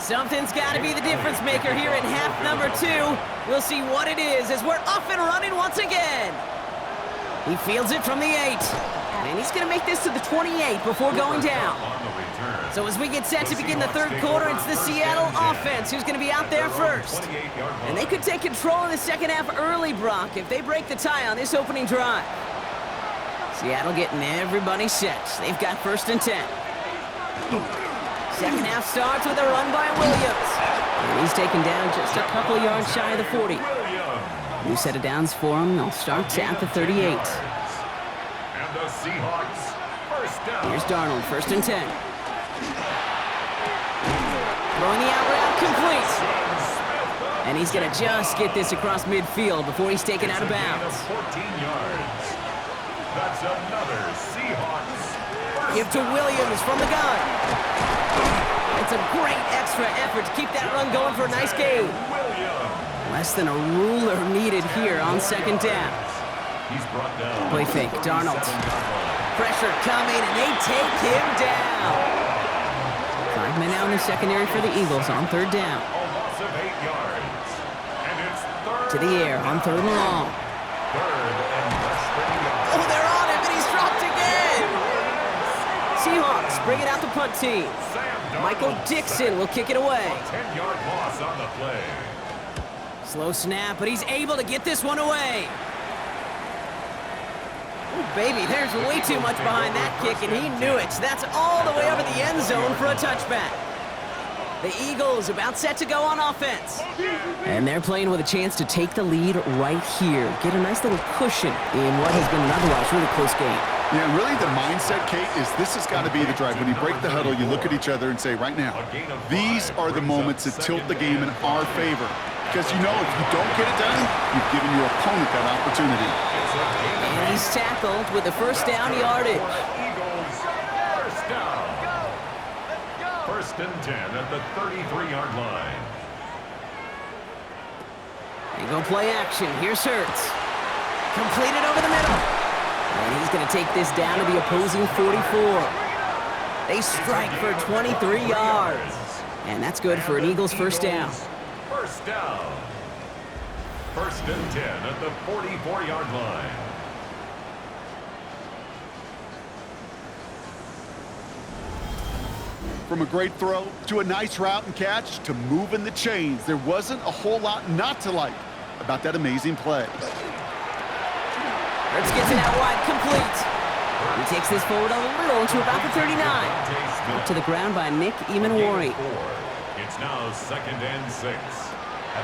Something's got to be the difference maker here in half number 2. We'll see what it is as we're off and running once again. He fields it from the 8. And he's going to make this to the 28 before going down. So as we get set to begin the third quarter, it's the Seattle offense who's going to be out there first. And they could take control of the second half early, Brock, if they break the tie on this opening drive. Seattle getting everybody set. They've got 1st and 10. Second half starts with a run by Williams. And he's taken down just a couple yards shy of the 40. New set of downs for him. They'll start at the 38. And the Seahawks, first down. Here's Darnold, 1st and 10. Throwing the out route complete. And he's going to just get this across midfield before he's taken out of bounds. 14 yards. That's another Seahawks. Give to Williams from the gun. It's a great extra effort to keep that run going for a nice gain. Less than a ruler needed here on 2nd down. He's brought down. Play fake, Darnold. Pressure coming, and they take him down. 5 men out in the secondary for the Eagles on 3rd down. A loss of 8 yards. And it's third. To the air on 3rd and long. Third and less than a yard. Oh, they're on him, and he's dropped again. Seahawks bring it out the punt team. Michael Dixon will kick it away. 10-yard loss on the play. Slow snap, but he's able to get this one away. Oh, baby, there's way too much behind that kick, and he knew it. That's all the way over the end zone for a touchback. The Eagles about set to go on offense. And they're playing with a chance to take the lead right here. Get a nice little cushion in what has been an otherwise really close game. Yeah, and really the mindset, Kate, is this has got to be the drive. When you break the huddle, you look at each other and say, right now, these are the moments that tilt the game in our favor. Because you know if you don't get it done, you've given your opponent that opportunity. And he's tackled with the 1st down yardage. Eagles, first down. 1st and 10 at the 33-yard line. They go play action. Here's Hurts. Completed over the middle. And he's going to take this down to the opposing 44. They strike for 23 yards. And that's good for an Eagles 1st down. First down. 1st and 10 at the 44-yard line. From a great throw to a nice route and catch to moving the chains, there wasn't a whole lot not to like about that amazing play. Hurts gets it out wide, complete. He takes this forward a little to about the 39. Knocked to the ground by Nick Emanwari. It's now 2nd and 6.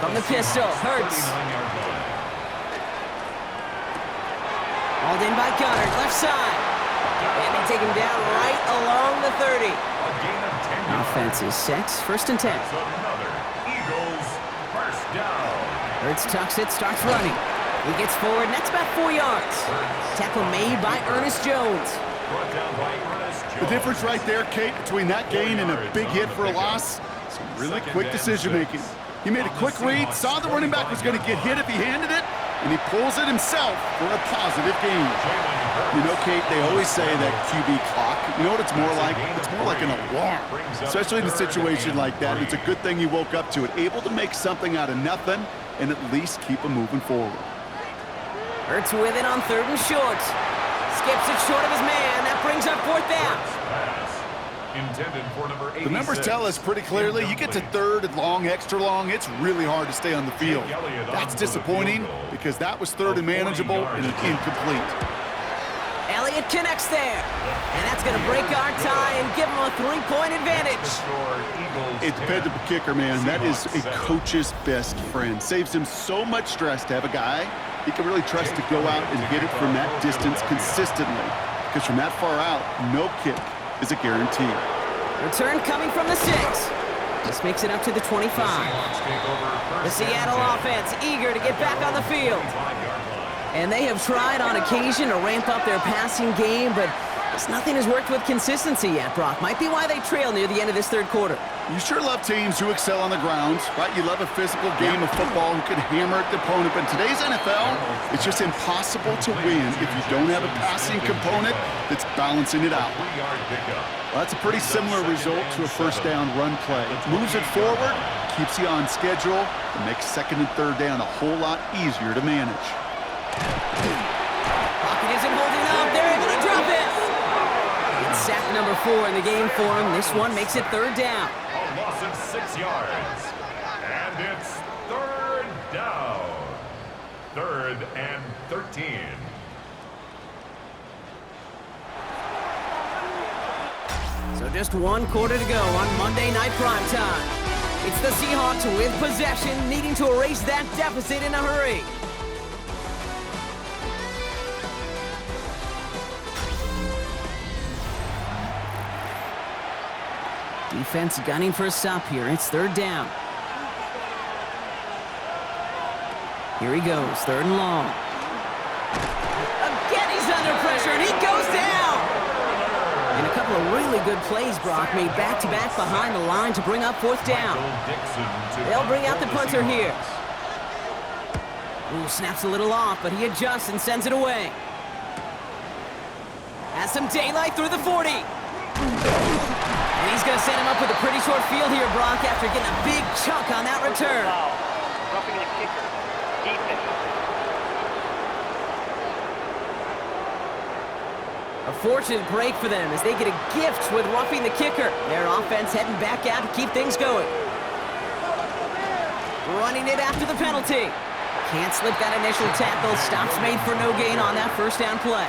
From the pistol, Hurts. Hauled in by Goddard, left side. And they take him down right along the 30. Offense is set, 1st and 10. Another Eagles first down. Hurts tucks it, starts running. He gets forward, and that's about 4 yards. Tackle made by Ernest Jones. Brought down by Ernest Jones. The difference right there, Kate, between that gain and a big hit for a loss, some really quick decision-making. He made a quick read, saw the running back was going to get hit if he handed it, and he pulls it himself for a positive gain. You know, Kate, they always say that QB clock, you know what it's more like? It's more like an alarm, especially in a situation like that. And it's a good thing he woke up to it, able to make something out of nothing and at least keep him moving forward. Hurts with it on 3rd and short. Skips it short of his man. That brings up 4th down. Intended for number 86. The numbers tell us pretty clearly, you get to 3rd and long, extra long, it's really hard to stay on the field. That's disappointing because that was 3rd and manageable and an incomplete. Elliott connects there. And that's going to break our tie and give him a 3-point advantage. A dependable kicker, man. That is a coach's best friend. Saves him so much stress to have a guy he can really trust to go out and hit it from that distance consistently. Because from that far out, no kick is a guarantee. Return coming from the 6. This makes it up to the 25. The Seattle offense eager to get back on the field. And they have tried on occasion to ramp up their passing game, but nothing has worked with consistency yet, Brock. Might be why they trail near the end of this 3rd quarter. You sure love teams who excel on the ground, right? You love a physical game of football who can hammer at the opponent. But in today's NFL, it's just impossible to win if you don't have a passing component that's balancing it out. 3-yard pickup. Well, that's a pretty similar result to a first down run play. Moves it forward, keeps you on schedule, and makes second and third down a whole lot easier to manage. Pocket isn't holding up. They're able to drop it. It's sack number 4 in the game for him. This one makes it third down. A loss of 6 yards. And it's third down. 3rd and 13. So just 1 quarter to go on Monday Night Primetime. It's the Seahawks with possession, needing to erase that deficit in a hurry. Defense gunning for a stop here. It's third down. Here he goes, 3rd and long. Again, he's under pressure, and he goes down! And a couple of really good plays, Brock, made back-to-back behind the line to bring up 4th down. They'll bring out the punter here. Ooh, snaps a little off, but he adjusts and sends it away. Has some daylight through the 40. And he's going to set him up with a pretty short field here, Brock, after getting a big chunk on that return. Roughing the kicker. Defense. A fortunate break for them as they get a gift with roughing the kicker. Their offense heading back out to keep things going. Running it after the penalty. Can't slip that initial tackle. Stops made for no gain on that first down play.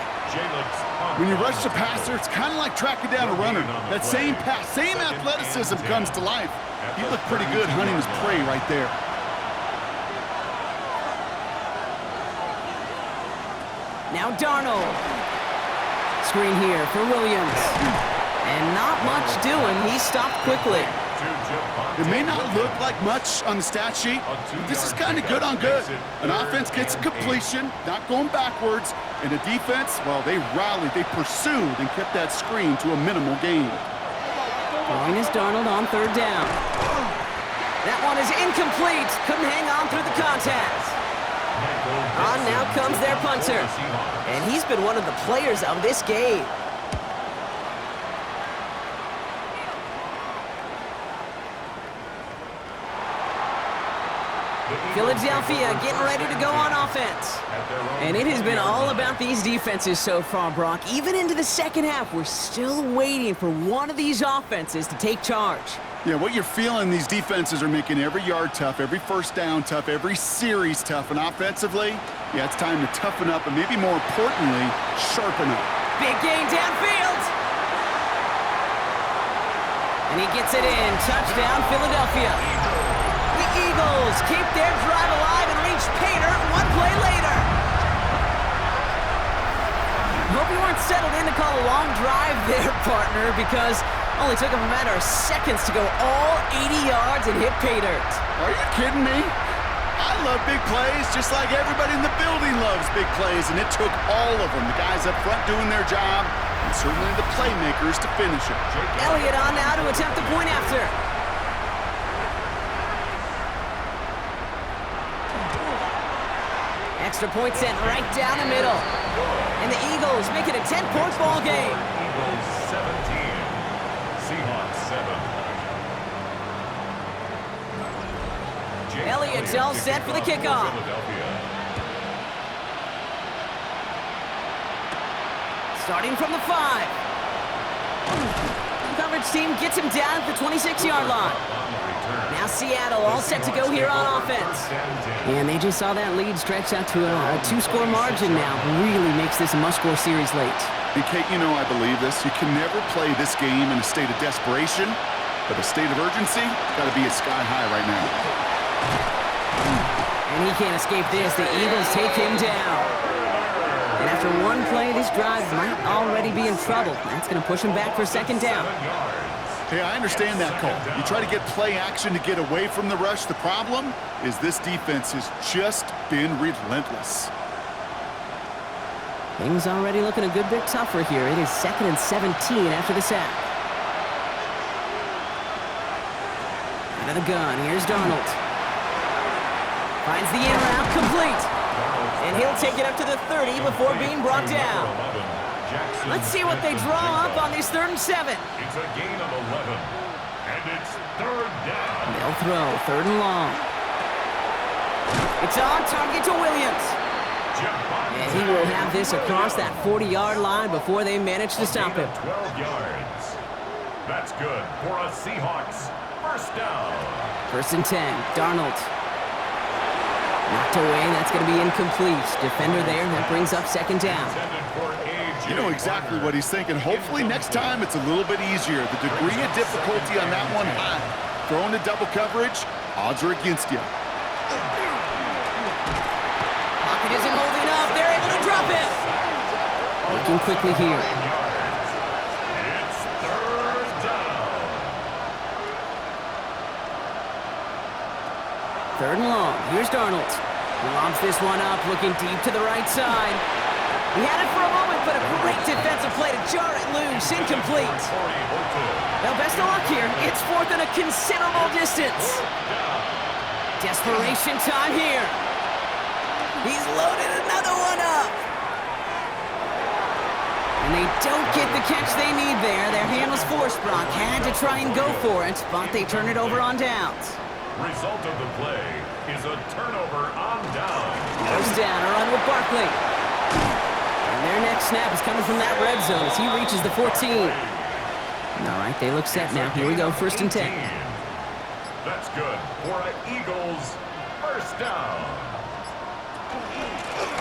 When you rush the passer, it's kind of like tracking down a runner. That same pass, same athleticism comes to life. He looked pretty good hunting his prey right there. Now Darnold. Screen here for Williams. And not much doing. He stopped quickly. It may not look like much on the stat sheet, but this is kind of good on good. An offense gets a completion, not going backwards, and a defense, well, they rallied, they pursued, and kept that screen to a minimal gain. Throwing is Darnold on 3rd down. That one is incomplete. Couldn't hang on through the contact. On now comes their punter. And he's been one of the players of this game. Philadelphia getting ready to go on offense. And it has been all about these defenses so far, Brock. Even into the second half, we're still waiting for one of these offenses to take charge. Yeah, what you're feeling, these defenses are making every yard tough, every first down tough, every series tough. And offensively, yeah, it's time to toughen up and maybe more importantly, sharpen up. Big gain downfield. And he gets it in. Touchdown, Philadelphia. The Eagles keep their drive alive and reach Pater 1 play later. Hope you weren't settled in to call a long drive there, partner, because only took him a matter of seconds to go all 80 yards and hit pay dirt. Are you kidding me? I love big plays just like everybody in the building loves big plays, and it took all of them, the guys up front doing their job, and certainly the playmakers to finish it. Elliott on now to attempt the point after. Extra point sent right down the middle. And the Eagles make it a 10-point ball game. Eagles 17. Seahawks 7. Elliott's all set for the kickoff. Starting from the 5. The coverage team gets him down at the 26-yard line. Now Seattle all set to go here on offense. And they just saw that lead stretch out to a 2-score margin now. Really makes this a must-score series late. And Kate, you know I believe this. You can never play this game in a state of desperation, but a state of urgency got to be at sky high right now. And he can't escape this. The Eagles take him down. And after one play, this drive might already be in trouble. That's going to push him back for second down. Hey, I understand that call. You try to get play action to get away from the rush. The problem is this defense has just been relentless. Things already looking a good bit tougher here. It is 2nd and 17 after the sack. Out of the gun, here's Darnold. Finds the in route complete. And he'll take it up to the 30 before being brought down. Let's see what they draw up on these 3rd and 7. It's a gain of 11. And it's 3rd down. They'll throw 3rd and long. It's on target to Williams. And he will have this across that 40-yard line before they manage to stop him. 12 yards. That's good for a Seahawks 1st down. 1st and 10, Darnold. Knocked away, that's going to be incomplete. Defender there, that brings up 2nd down. You know exactly what he's thinking. Hopefully next time it's a little bit easier. The degree of difficulty on that one high. Thrown to double coverage, odds are against you. Pocket isn't holding up. They're able to drop it. Looking quickly here. It's 3rd down. 3rd and long. Here's Darnold. He lobs this one up, looking deep to the right side. He had it for a moment, but a great defensive play to jar it loose. Incomplete. Now, best of luck here. It's 4th and a considerable distance. Desperation time here. He's loaded another one up. And they don't get the catch they need there. Their hand was forced. Brock had to try and go for it, but they turn it over on downs. Result of the play is a turnover on down. Goes down, a run with Barkley. And their next snap is coming from that red zone as he reaches the 14. All right, they look set now. Here we go, 1st and 10. That's good for an Eagles 1st down.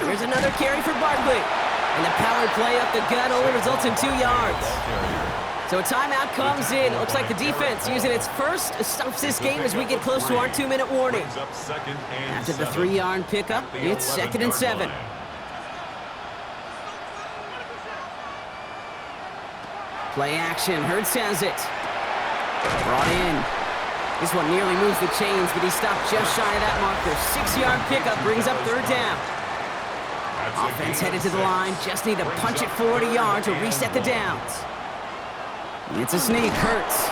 Here's another carry for Barkley. And the power play up the gut only results in 2 yards. So a timeout comes in. Looks like the defense using its first stops this game as we get close to our 2-minute warning. After the 3-yard pickup, it's 2nd and 7. Play action. Hurts has it. Brought in. This one nearly moves the chains, but he stopped just shy of that marker. 6-yard pickup brings up 3rd down. Offense headed to the line. Just need to punch it forward a yard to reset the downs. It's a sneak. Hurts.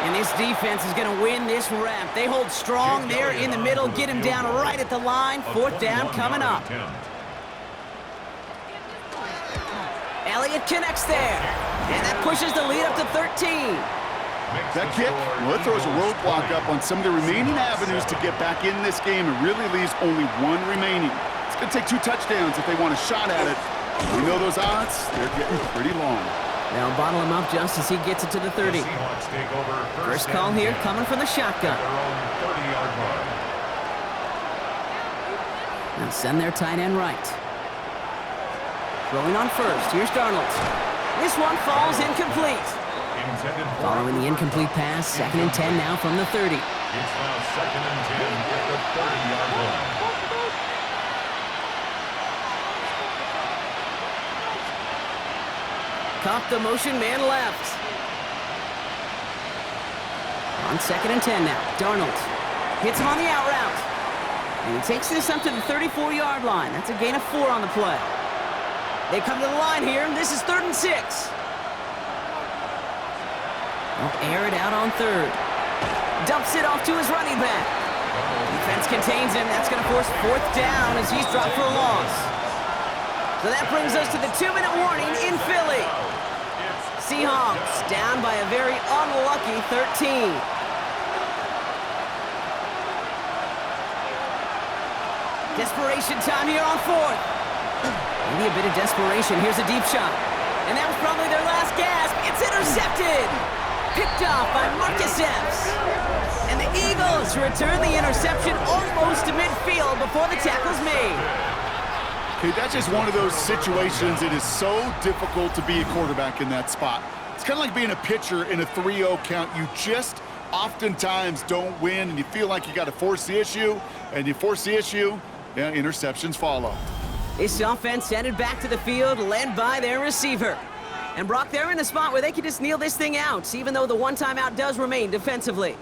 And this defense is going to win this rep. They hold strong there in the middle. Get him down right at the line. 4th down coming up. Elliott connects there. And that pushes the lead up to 13. That kick, well, it throws a roadblock up on some of the remaining avenues to get back in this game and really leaves only one remaining. It's going to take 2 touchdowns if they want a shot at it. We know those odds, they're getting pretty long. They'll bottle him up just as he gets it to the 30. First call here coming from the shotgun. Now send their tight end right. Throwing on first, here's Darnold. This one falls incomplete. Following the incomplete pass, 2nd and 10 now from the 30. It's now 2nd and 10 at the 30-yard line. Caught the motion man left. On 2nd and 10 now, Darnold hits him on the out route. And he takes this up to the 34-yard line. That's a gain of 4 on the play. They come to the line here, and this is 3rd and 6. They'll air it out on 3rd. Dumps it off to his running back. Defense contains him. That's going to force 4th down as he's dropped for a loss. So that brings us to the 2-minute warning in Philly. Seahawks down by a very unlucky 13. Desperation time here on 4th. Maybe a bit of desperation. Here's a deep shot. And that was probably their last gasp. It's intercepted. Picked off by Marcus Epps. And the Eagles return the interception almost to midfield before the tackle's made. Okay, that's just one of those situations. It is so difficult to be a quarterback in that spot. It's kind of like being a pitcher in a 3-0 count. You just oftentimes don't win, and you feel like you got to force the issue, and you force the issue, yeah, interceptions follow. This offense headed back to the field, led by their receiver. And Brock, they're in a spot where they can just kneel this thing out, even though the one timeout does remain defensively.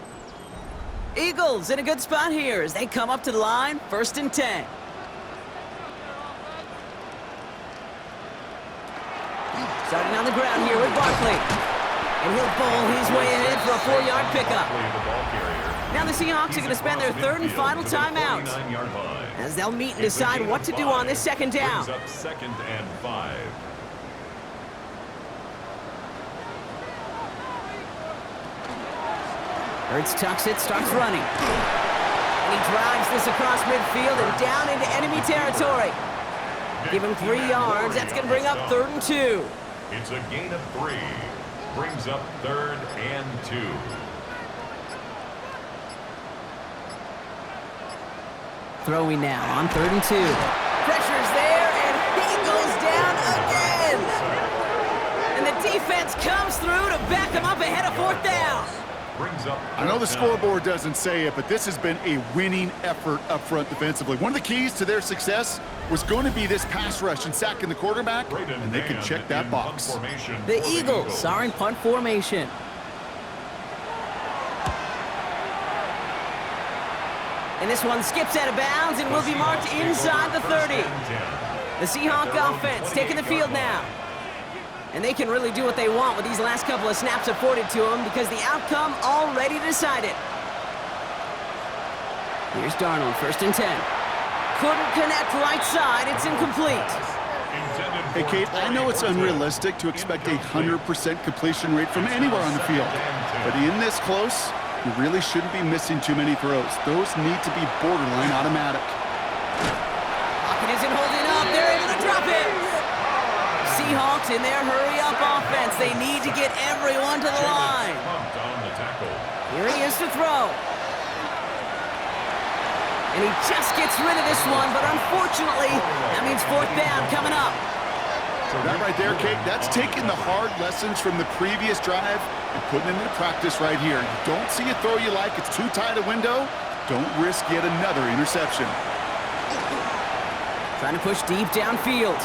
Eagles in a good spot here as they come up to the line, 1st and 10. Starting on the ground here with Barkley. And he'll bowl his way ahead for a 4-yard pickup. Now the Seahawks are going to spend their 3rd and final timeout as they'll meet and decide what to do on this 2nd down. 2nd and 5. Hurts tucks it, starts running. And he drives this across midfield and down into enemy territory. Give him 3 yards. That's going to bring up 3rd and 2. It's a gain of 3. Brings up 3rd and 2. Throwing now on 3rd and 2. Pressure's there, and he goes down again. And the defense comes through to back him up ahead of 4th down. Brings up I know the 3rd down. scoreboard doesn't say it, but this has been a winning effort up front defensively. One of the keys to their success was going to be this pass rush and sacking the quarterback, and they could check that box. The Eagles are in punt formation. And this one skips out of bounds and will be marked inside the 30. The Seahawk offense taking the field now. And they can really do what they want with these last couple of snaps afforded to them because the outcome already decided. Here's Darnold, 1st and 10. Couldn't connect right side, it's incomplete. Hey, Kate, I know it's unrealistic to expect a 100% completion rate from anywhere on the field, but in this close, you really shouldn't be missing too many throws. Those need to be borderline automatic. Pocket isn't holding up. They're able to drop it. Seahawks in their hurry-up offense. They need to get everyone to the line. Here he is to throw. And he just gets rid of this one, but unfortunately, that means 4th down coming up. That right there, Kate, that's taking the hard lessons from the previous drive and putting it into practice right here. You don't see a throw you like, it's too tight a window, don't risk yet another interception. Trying to push deep downfield.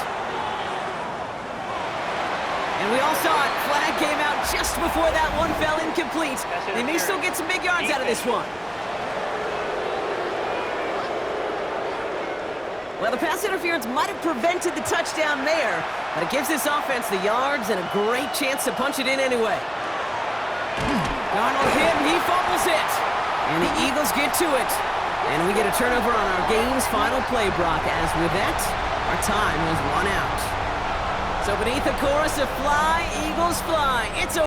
And we all saw it. Flag came out just before that one fell incomplete. They may still get some big yards out of this one. Well, the pass interference might have prevented the touchdown there, but it gives this offense the yards and a great chance to punch it in anyway. Darnold hit, and he fumbles it. And the Eagles get to it. And we get a turnover on our game's final play, Brock, as with that, our time was run out. So beneath the chorus of Fly, Eagles Fly, it's a